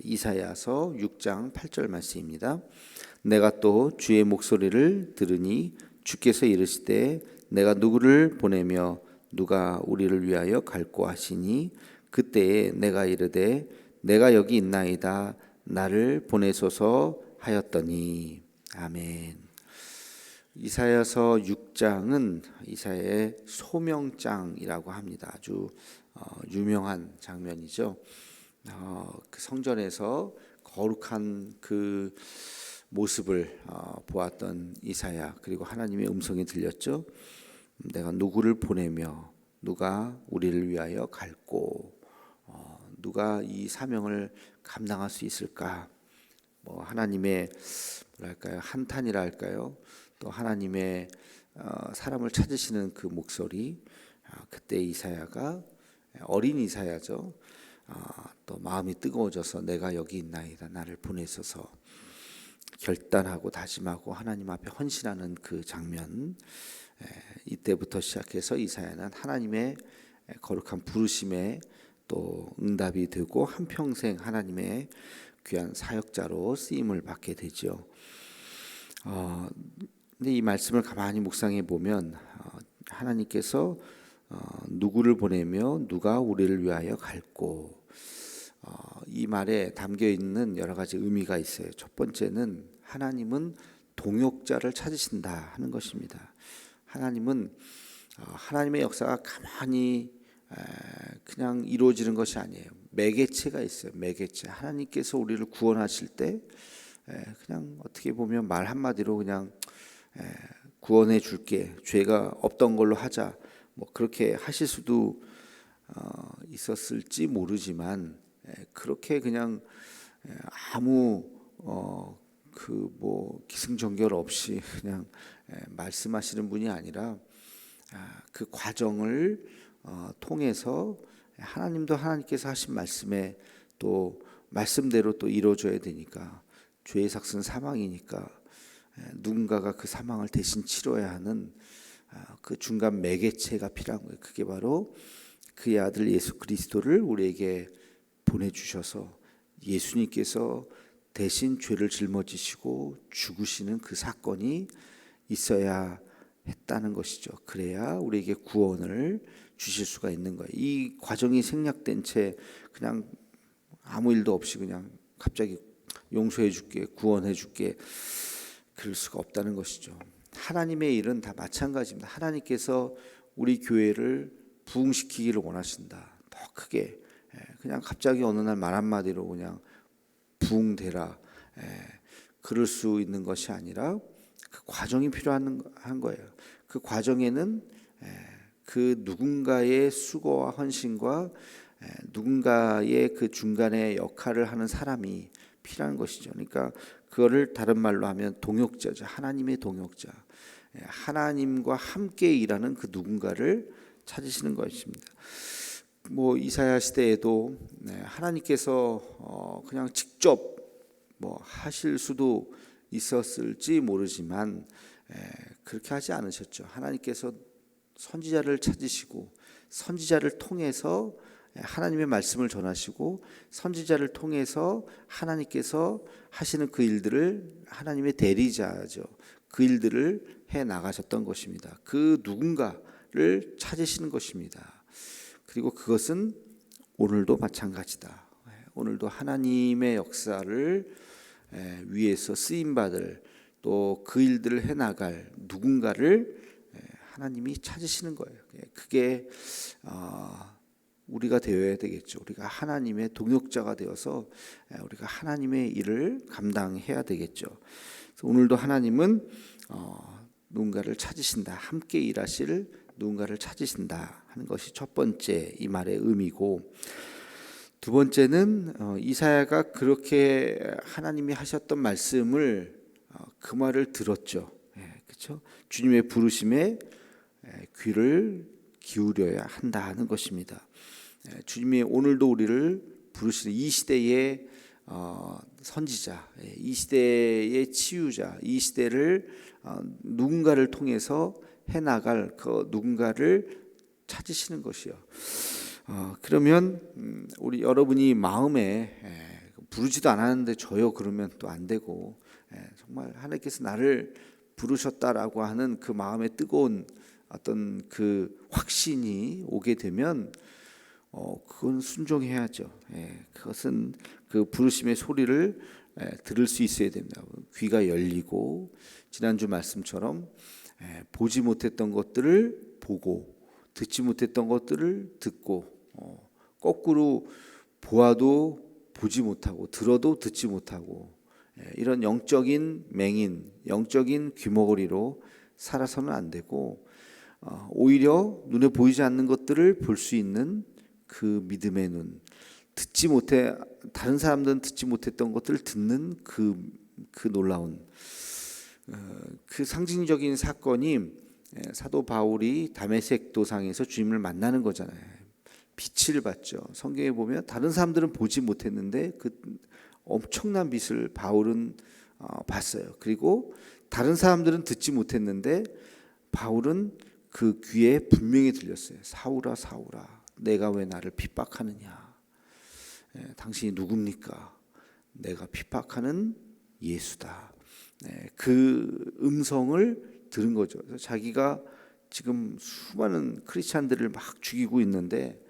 이사야서 6장 8절 말씀입니다. 내가 또 주의 목소리를 들으니 주께서 이르시되 내가 누구를 보내며 누가 우리를 위하여 갈꼬 하시니 그때에 내가 이르되 내가 여기 있나이다 나를 보내소서 하였더니. 아멘. 이사야서 6장은 이사야의 소명장이라고 합니다. 아주 유명한 장면이죠. 그 성전에서 거룩한 그 모습을 보았던 이사야, 그리고 하나님의 음성이 들렸죠. 내가 누구를 보내며 누가 우리를 위하여 갈꼬, 누가 이 사명을 감당할 수 있을까? 하나님의 뭐랄까요, 한탄이라 할까요? 또 하나님의 사람을 찾으시는 그 목소리. 그때 이사야가 어린 이사야죠. 또 마음이 뜨거워져서 내가 여기 있나이다 나를 보내소서 결단하고 다짐하고 하나님 앞에 헌신하는 그 장면. 이때부터 시작해서 이사야는 하나님의 거룩한 부르심에 또 응답이 되고 한평생 하나님의 귀한 사역자로 쓰임을 받게 되죠. 근데 이 말씀을 가만히 묵상해 보면 하나님께서 누구를 보내며 누가 우리를 위하여 갈꼬, 이 말에 담겨 있는 여러 가지 의미가 있어요. 첫 번째는 하나님은 동역자를 찾으신다 하는 것입니다. 하나님은 하나님의 역사가 가만히 그냥 이루어지는 것이 아니에요. 매개체가 있어요. 매개체. 하나님께서 우리를 구원하실 때 그냥 어떻게 보면 말 한마디로 그냥 구원해 줄게, 죄가 없던 걸로 하자, 그렇게 하실 수도 있었을지 모르지만 그렇게 그냥 아무 기승전결 없이 그냥 말씀하시는 분이 아니라 그 과정을 통해서 하나님도 하나님께서 하신 말씀에 또 말씀대로 또 이루어져야 되니까, 죄의 삭은 사망이니까 누군가가 그 사망을 대신 치러야 하는 그 중간 매개체가 필요한 거예요. 그게 바로 그의 아들 예수 그리스도를 우리에게 보내주셔서 예수님께서 대신 죄를 짊어지시고 죽으시는 그 사건이 있어야 했다는 것이죠. 그래야 우리에게 구원을 주실 수가 있는 거예요. 이 과정이 생략된 채 그냥 아무 일도 없이 그냥 갑자기 용서해 줄게, 구원해 줄게, 그럴 수가 없다는 것이죠. 하나님의 일은 다 마찬가지입니다. 하나님께서 우리 교회를 부흥시키기를 원하신다. 더 크게, 그냥 갑자기 어느 날 말 한마디로 그냥 부흥되라, 그럴 수 있는 것이 아니라 그 과정이 필요한 거예요. 그 과정에는 그 누군가의 수고와 헌신과 누군가의 그 중간에 역할을 하는 사람이 필요한 것이죠. 그러니까 그거를 다른 말로 하면 동역자죠. 하나님의 동역자. 하나님과 함께 일하는 그 누군가를 찾으시는 것입니다. 이사야 시대에도 하나님께서 그냥 직접 하실 수도 있었을지 모르지만 그렇게 하지 않으셨죠. 하나님께서 선지자를 찾으시고 선지자를 통해서 하나님의 말씀을 전하시고 선지자를 통해서 하나님께서 하시는 그 일들을, 하나님의 대리자죠, 그 일들을 해 나가셨던 것입니다. 그 누군가를 찾으시는 것입니다. 그리고 그것은 오늘도 마찬가지다. 오늘도 하나님의 역사를 위해서 쓰임받을, 또 그 일들을 해 나갈 누군가를 하나님이 찾으시는 거예요. 그게 우리가 되어야 되겠죠. 우리가 하나님의 동역자가 되어서 우리가 하나님의 일을 감당해야 되겠죠. 그래서 오늘도 하나님은 누군가를 찾으신다, 함께 일하실 누군가를 찾으신다 하는 것이 첫 번째 이 말의 의미고, 두 번째는 이사야가 그렇게 하나님이 하셨던 말씀을 그 말을 들었죠. 그렇죠? 주님의 부르심에 귀를 기울여야 한다 하는 것입니다. 주님이 오늘도 우리를 부르시는 이 시대의 선지자, 이 시대의 치유자, 이 시대를 누군가를 통해서 해나갈 그 누군가를 찾으시는 것이요. 그러면 우리 여러분이 마음에 부르지도 않았는데 저요 그러면 또 안 되고, 정말 하나님께서 나를 부르셨다라고 하는 그 마음의 뜨거운 어떤 그 확신이 오게 되면 그건 순종해야죠. 그것은 그 부르심의 소리를 들을 수 있어야 됩니다. 귀가 열리고 지난주 말씀처럼 보지 못했던 것들을 보고 듣지 못했던 것들을 듣고, 거꾸로 보아도 보지 못하고 들어도 듣지 못하고, 이런 영적인 맹인, 영적인 귀머거리로 살아서는 안 되고, 오히려 눈에 보이지 않는 것들을 볼 수 있는 그 믿음의 눈, 듣지 못해 다른 사람들은 듣지 못했던 것들을 듣는 그 놀라운 그 상징적인 사건이 사도 바울이 다메섹 도상에서 주님을 만나는 거잖아요. 빛을 봤죠. 성경에 보면 다른 사람들은 보지 못했는데 그 엄청난 빛을 바울은 봤어요. 그리고 다른 사람들은 듣지 못했는데 바울은 그 귀에 분명히 들렸어요. 사울아 사울아 내가 왜 나를 핍박하느냐. 당신이 누굽니까? 내가 핍박하는 예수다. 그 음성을 들은 거죠. 그래서 자기가 지금 수많은 크리스찬들을 막 죽이고 있는데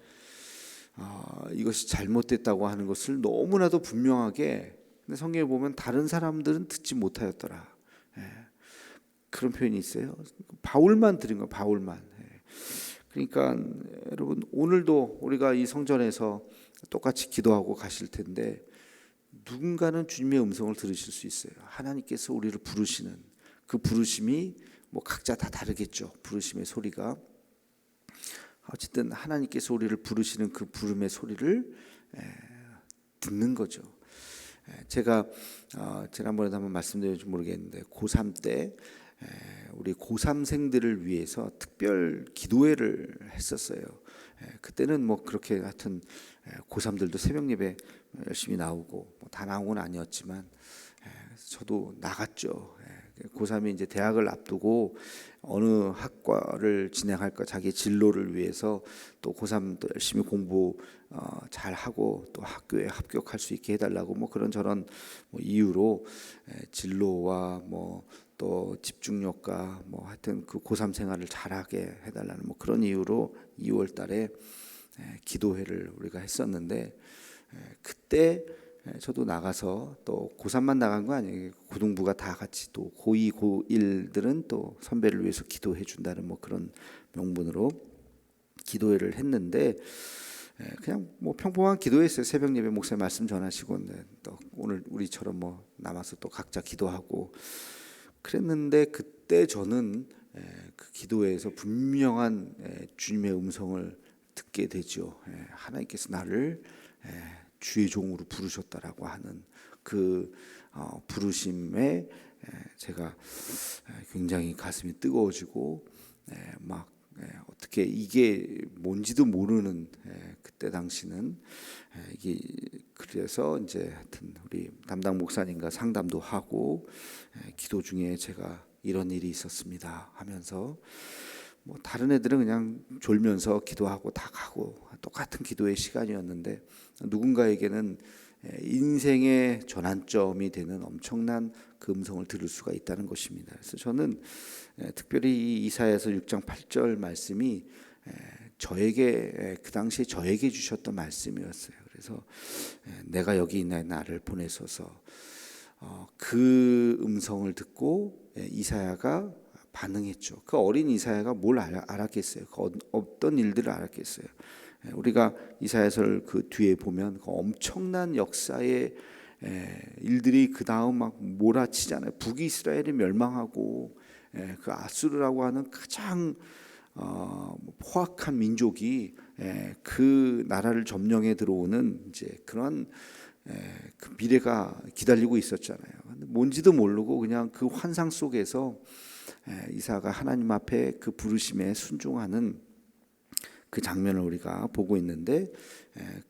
이것이 잘못됐다고 하는 것을 너무나도 분명하게, 근데 성경에 보면 다른 사람들은 듣지 못하였더라. 그런 표현이 있어요. 바울만 들은 거예요. 바울만. 그러니까 여러분 오늘도 우리가 이 성전에서 똑같이 기도하고 가실 텐데 누군가는 주님의 음성을 들으실 수 있어요. 하나님께서 우리를 부르시는 그 부르심이 뭐 각자 다 다르겠죠. 부르심의 소리가. 어쨌든 하나님께서 우리를 부르시는 그 부름의 소리를 듣는 거죠. 제가 지난번에도 한번 말씀드렸는지 모르겠는데 고3 때 우리 고3생들을 위해서 특별 기도회를 했었어요. 그때는 뭐 그렇게 하여튼 고3들도 새벽 예배 열심히 나오고 다 나온 건 아니었지만 저도 나갔죠. 고3이 이제 대학을 앞두고 어느 학과를 진행할까 자기 진로를 위해서 또 고3 또 열심히 공부 잘 하고 또 학교에 합격할 수 있게 해달라고 뭐 그런저런 뭐 이유로 진로와 뭐 또 집중력과 뭐 하여튼 그 고3 생활을 잘하게 해달라는 뭐 그런 이유로 2월 달에 기도회를 우리가 했었는데, 그때 저도 나가서 또 고3만 나간 거 아니에요. 고등부가 다 같이 또 고2, 고1들은 또 선배를 위해서 기도해 준다는 뭐 그런 명분으로 기도회를 했는데, 그냥 뭐 평범한 기도했어요. 새벽 예배 목사님 말씀 전하시고 또 오늘 우리처럼 뭐 남아서 또 각자 기도하고 그랬는데, 그때 저는 그 기도회에서 분명한 주님의 음성을 듣게 되죠. 하나님께서 나를 주의 종으로 부르셨다라고 하는 그 부르심에 제가 굉장히 가슴이 뜨거워지고 막 어떻게 이게 뭔지도 모르는 그때 당시는 이게, 그래서 이제 하여튼 우리 담당 목사님과 상담도 하고 기도 중에 제가 이런 일이 있었습니다 하면서 뭐 다른 애들은 그냥 졸면서 기도하고 다 가고 똑같은 기도의 시간이었는데 누군가에게는 인생의 전환점이 되는 엄청난 그 음성을 들을 수가 있다는 것입니다. 그래서 저는 특별히 이 이사야서 6장 8절 말씀이 저에게 그 당시에 저에게 주셨던 말씀이었어요. 그래서 내가 여기 있나 나를 보내소서. 그 음성을 듣고 이사야가 반응했죠. 그 어린 이사야가 뭘 알았겠어요? 그 어떤 일들을 알았겠어요? 우리가 이사야서를 그 뒤에 보면 그 엄청난 역사의 일들이 그 다음 막 몰아치잖아요. 북이스라엘이 멸망하고 그 아수르라고 하는 가장 포악한 민족이 그 나라를 점령해 들어오는 이제 그런 그 미래가 기다리고 있었잖아요. 뭔지도 모르고 그냥 그 환상 속에서 이사가 하나님 앞에 그 부르심에 순종하는 그 장면을 우리가 보고 있는데,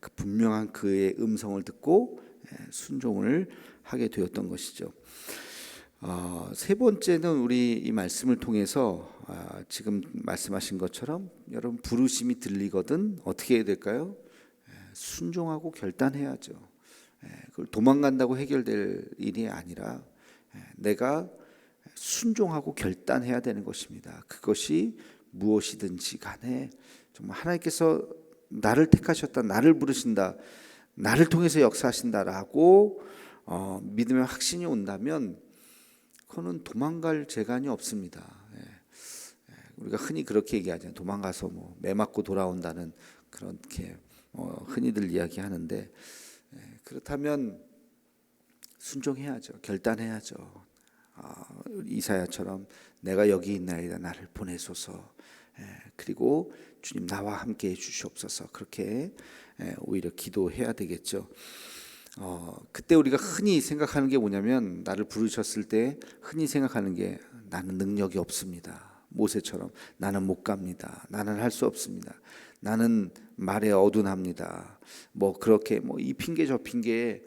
그 분명한 그의 음성을 듣고 순종을 하게 되었던 것이죠. 세 번째는 우리 이 말씀을 통해서 지금 말씀하신 것처럼 여러분 부르심이 들리거든 어떻게 해야 될까요? 순종하고 결단해야죠. 그걸 도망간다고 해결될 일이 아니라 내가 순종하고 결단해야 되는 것입니다. 그것이 무엇이든지 간에 정말 하나님께서 나를 택하셨다, 나를 부르신다, 나를 통해서 역사하신다라고 믿음의 확신이 온다면 그거는 도망갈 재간이 없습니다. 우리가 흔히 그렇게 얘기하잖아요. 도망가서 뭐 매 맞고 돌아온다는 그렇게 흔히들 이야기하는데, 그렇다면 순종해야죠. 결단해야죠. 이사야처럼 내가 여기 있나이다, 나를 보내소서. 그리고 주님 나와 함께 해주시옵소서. 그렇게 오히려 기도해야 되겠죠. 그때 우리가 흔히 생각하는 게 뭐냐면, 나를 부르셨을 때 흔히 생각하는 게 나는 능력이 없습니다. 모세처럼 나는 못 갑니다. 나는 할 수 없습니다. 나는 말에 어둔합니다. 뭐 그렇게 뭐 이 핑계 저 핑계,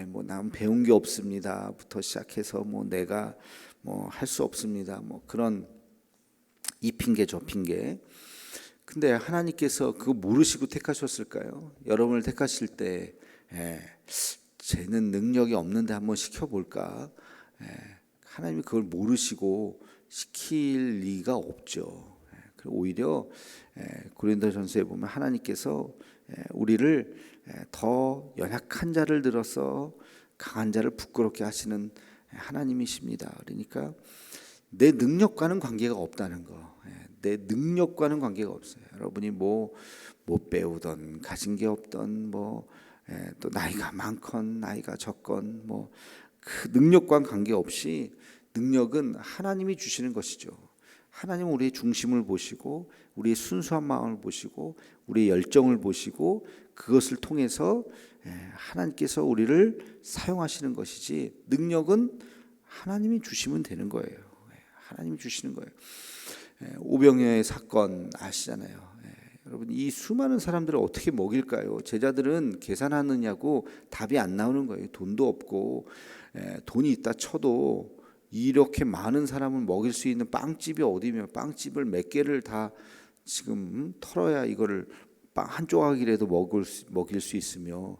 뭐 난 배운 게 없습니다부터 시작해서 뭐 내가 뭐 할 수 없습니다. 뭐 그런 이 핑계 저 핑계. 근데 하나님께서 그거 모르시고 택하셨을까요? 여러분을 택하실 때 쟤는 능력이 없는데 한번 시켜볼까? 하나님이 그걸 모르시고 시킬 리가 없죠. 오히려 고린도전서에 보면 하나님께서 우리를 더 연약한 자를 들어서 강한 자를 부끄럽게 하시는 하나님이십니다. 그러니까 내 능력과는 관계가 없다는 거. 내 능력과는 관계가 없어요. 여러분이 뭐 못 배우던, 가진 게 없던, 뭐 또 나이가 많건 나이가 적건 뭐 그 능력과는 관계없이 능력은 하나님이 주시는 것이죠. 하나님은 우리의 중심을 보시고 우리의 순수한 마음을 보시고 우리의 열정을 보시고 그것을 통해서 하나님께서 우리를 사용하시는 것이지, 능력은 하나님이 주시면 되는 거예요. 하나님이 주시는 거예요. 오병이어의 사건 아시잖아요. 여러분, 이 수많은 사람들을 어떻게 먹일까요? 제자들은 계산하느냐고 답이 안 나오는 거예요. 돈도 없고 돈이 있다 쳐도 이렇게 많은 사람을 먹일 수 있는 빵집이 어디며, 빵집을 몇 개를 다 지금 털어야 이거를 빵 한 조각이라도 먹일 수 있으며,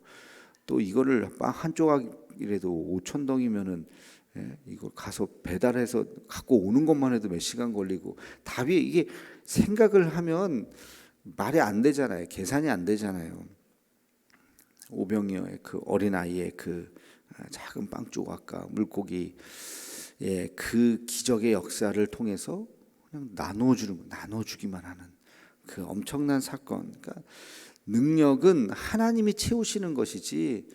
또 이거를 빵 한 조각이라도 5,000덩이면은 이거 가서 배달해서 갖고 오는 것만 해도 몇 시간 걸리고, 답이 이게 생각을 하면 말이 안 되잖아요. 계산이 안 되잖아요. 오병이어의 그 어린 아이의 그 작은 빵 조각과 물고기, 그 기적의 역사를 통해서 그냥 나눠주기만 하는 그 엄청난 사건. 그러니까 능력은 하나님이 채우시는 것이지,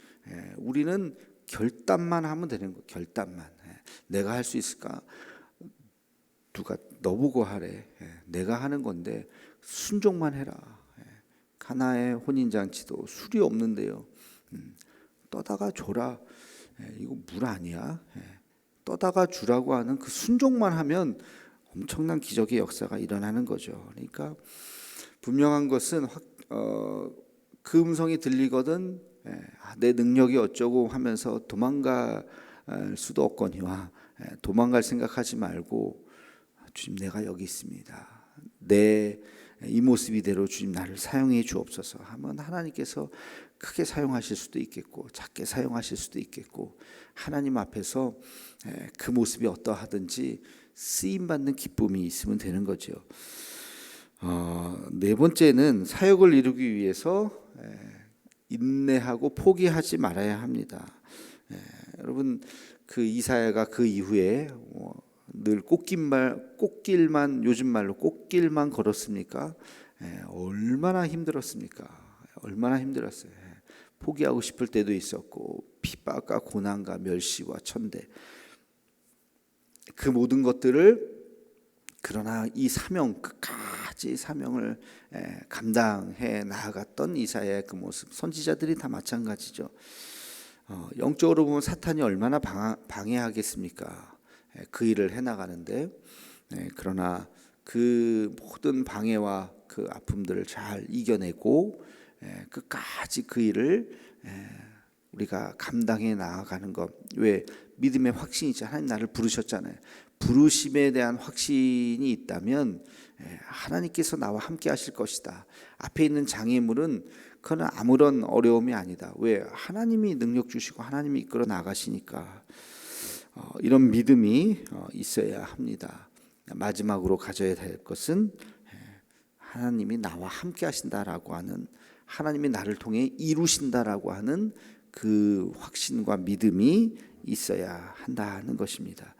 우리는 결단만 하면 되는 거예요. 결단만. 내가 할 수 있을까? 누가 너보고 하래. 내가 하는 건데 순종만 해라. 가나의 혼인잔치도 술이 없는데요. 떠다가 줘라. 이거 물 아니야? 떠다가 주라고 하는 그 순종만 하면 엄청난 기적의 역사가 일어나는 거죠. 그러니까 분명한 것은 그 음성이 들리거든 내 능력이 어쩌고 하면서 도망갈 수도 없거니와, 도망갈 생각하지 말고 주님 내가 여기 있습니다. 내 이 모습 이대로 주님 나를 사용해 주옵소서 하면 하나님께서 크게 사용하실 수도 있겠고 작게 사용하실 수도 있겠고, 하나님 앞에서 그 모습이 어떠하든지 쓰임받는 기쁨이 있으면 되는 거죠. 네 번째는 사역을 이루기 위해서 인내하고 포기하지 말아야 합니다. 여러분, 그 이사야가 그 이후에 늘 꽃길만, 요즘 말로 꽃길만 걸었습니까? 얼마나 힘들었습니까? 얼마나 힘들었어요. 포기하고 싶을 때도 있었고, 핍박과 고난과 멸시와 천대, 그 모든 것들을, 그러나 이 사명, 끝까지 사명을 감당해 나아갔던 이사야의 그 모습, 선지자들이 다 마찬가지죠. 영적으로 보면 사탄이 얼마나 방해하겠습니까? 그 일을 해나가는데, 그러나 그 모든 방해와 그 아픔들을 잘 이겨내고 끝까지 그 일을 우리가 감당해 나아가는 것. 왜? 믿음의 확신이죠. 하나님 나를 부르셨잖아요. 부르심에 대한 확신이 있다면 하나님께서 나와 함께 하실 것이다. 앞에 있는 장애물은 그건 아무런 어려움이 아니다. 왜? 하나님이 능력 주시고 하나님이 이끌어 나가시니까. 이런 믿음이 있어야 합니다. 마지막으로 가져야 될 것은 하나님이 나와 함께 하신다라고 하는, 하나님이 나를 통해 이루신다라고 하는 그 확신과 믿음이 있어야 한다는 것입니다.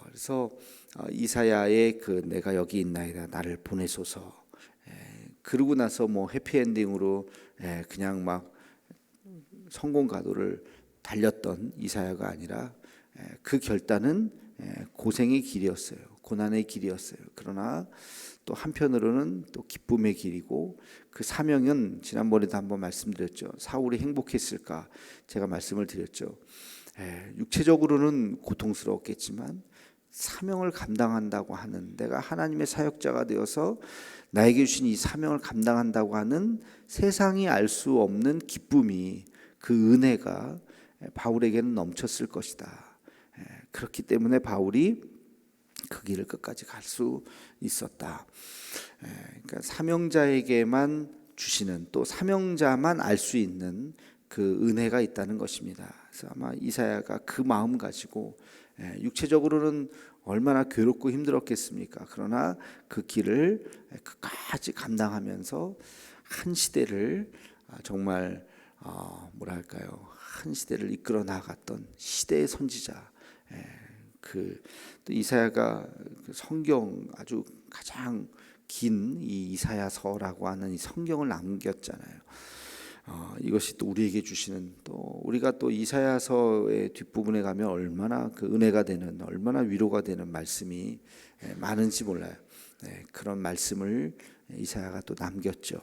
그래서 이사야의 그 내가 여기 있나이다 나를 보내소서, 그러고 나서 뭐 해피엔딩으로 그냥 막 성공 가도를 달렸던 이사야가 아니라 그 결단은 고생의 길이었어요. 고난의 길이었어요. 그러나 또 한편으로는 또 기쁨의 길이고, 그 사명은 지난번에도 한번 말씀드렸죠. 사울이 행복했을까? 제가 말씀을 드렸죠. 육체적으로는 고통스러웠겠지만 사명을 감당한다고 하는, 내가 하나님의 사역자가 되어서 나에게 주신 이 사명을 감당한다고 하는 세상이 알 수 없는 기쁨이, 그 은혜가 바울에게는 넘쳤을 것이다. 그렇기 때문에 바울이 그 길을 끝까지 갈 수 있었다. 그러니까 사명자에게만 주시는, 또 사명자만 알 수 있는 그 은혜가 있다는 것입니다. 그래서 아마 이사야가 그 마음 가지고, 육체적으로는 얼마나 괴롭고 힘들었겠습니까? 그러나 그 길을 끝까지 감당하면서 한 시대를 정말 뭐랄까요, 한 시대를 이끌어 나갔던 시대의 선지자. 그 또 이사야가 그 성경 아주 가장 긴 이 이사야서라고 하는 이 성경을 남겼잖아요. 이것이 또 우리에게 주시는, 또 우리가 또 이사야서의 뒷부분에 가면 얼마나 그 은혜가 되는, 얼마나 위로가 되는 말씀이 많은지 몰라요. 그런 말씀을 이사야가 또 남겼죠.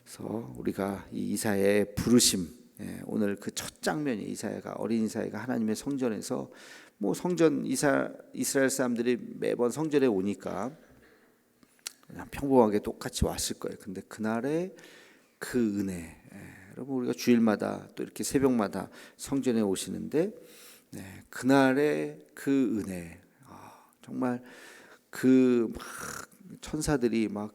그래서 우리가 이 이사야의 부르심, 오늘 그 첫 장면이 이사야가, 어린 이사야가 하나님의 성전에서, 뭐 성전 이스라엘 사람들이 매번 성전에 오니까 그냥 평범하게 똑같이 왔을 거예요. 근데 그날의 그 은혜, 여러분 우리가 주일마다 또 이렇게 새벽마다 성전에 오시는데, 그날의 그 은혜, 정말 그 막 천사들이 막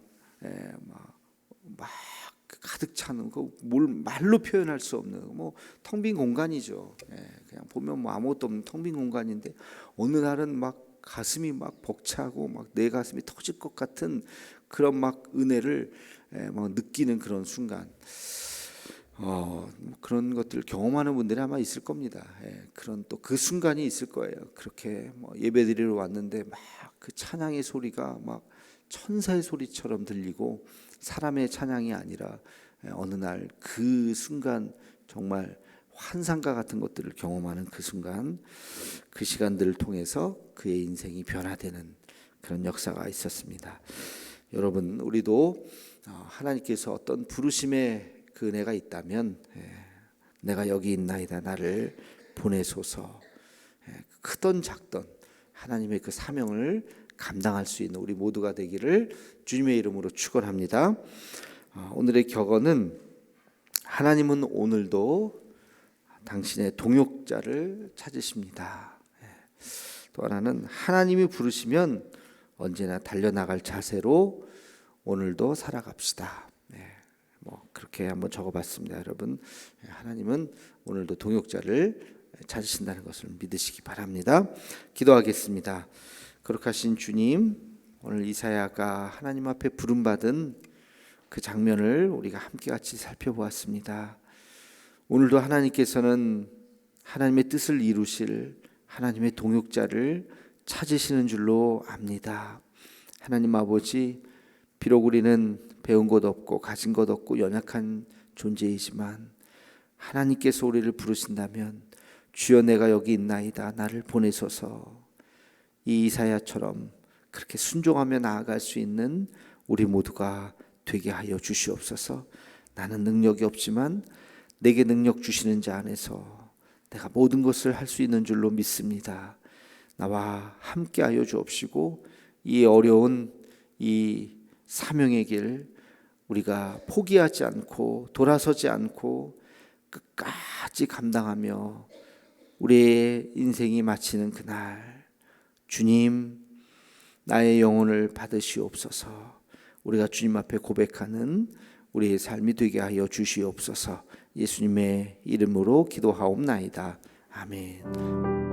가득 차는, 그 뭘 말로 표현할 수 없는, 뭐 텅 빈 공간이죠. 그냥 보면 뭐 아무것도 없는 텅 빈 공간인데, 어느 날은 막 가슴이 막 벅차고 막 내 가슴이 터질 것 같은 그런 막 은혜를 막 느끼는 그런 순간, 그런 것들을 경험하는 분들이 아마 있을 겁니다. 그런 또 그 순간이 있을 거예요. 그렇게 뭐 예배드리러 왔는데 막 그 찬양의 소리가 막 천사의 소리처럼 들리고, 사람의 찬양이 아니라 어느 날 그 순간 정말 환상과 같은 것들을 경험하는 그 순간, 그 시간들을 통해서 그의 인생이 변화되는 그런 역사가 있었습니다. 여러분, 우리도 하나님께서 어떤 부르심의 그 은혜가 있다면, 내가 여기 있나이다 나를 보내소서, 크던 작던 하나님의 그 사명을 감당할 수 있는 우리 모두가 되기를 주님의 이름으로 축원합니다. 오늘의 격언은, 하나님은 오늘도 당신의 동역자를 찾으십니다. 또 하나는, 하나님이 부르시면 언제나 달려나갈 자세로 오늘도 살아갑시다. 뭐 그렇게 한번 적어봤습니다. 여러분, 하나님은 오늘도 동역자를 찾으신다는 것을 믿으시기 바랍니다. 기도하겠습니다. 거룩하신 주님, 오늘 이사야가 하나님 앞에 부름받은 그 장면을 우리가 함께 같이 살펴보았습니다. 오늘도 하나님께서는 하나님의 뜻을 이루실 하나님의 동역자를 찾으시는 줄로 압니다. 하나님 아버지, 비록 우리는 배운 것 없고 가진 것 없고 연약한 존재이지만 하나님께서 우리를 부르신다면, 주여 내가 여기 있나이다 나를 보내소서, 이 이사야처럼 그렇게 순종하며 나아갈 수 있는 우리 모두가 되게 하여 주시옵소서. 나는 능력이 없지만 내게 능력 주시는 자 안에서 내가 모든 것을 할 수 있는 줄로 믿습니다. 나와 함께 하여 주옵시고, 이 어려운 이 사명의 길 우리가 포기하지 않고 돌아서지 않고 끝까지 감당하며 우리의 인생이 마치는 그날, 주님 나의 영혼을 받으시옵소서. 우리가 주님 앞에 고백하는 우리의 삶이 되게 하여 주시옵소서. 예수님의 이름으로 기도하옵나이다. 아멘.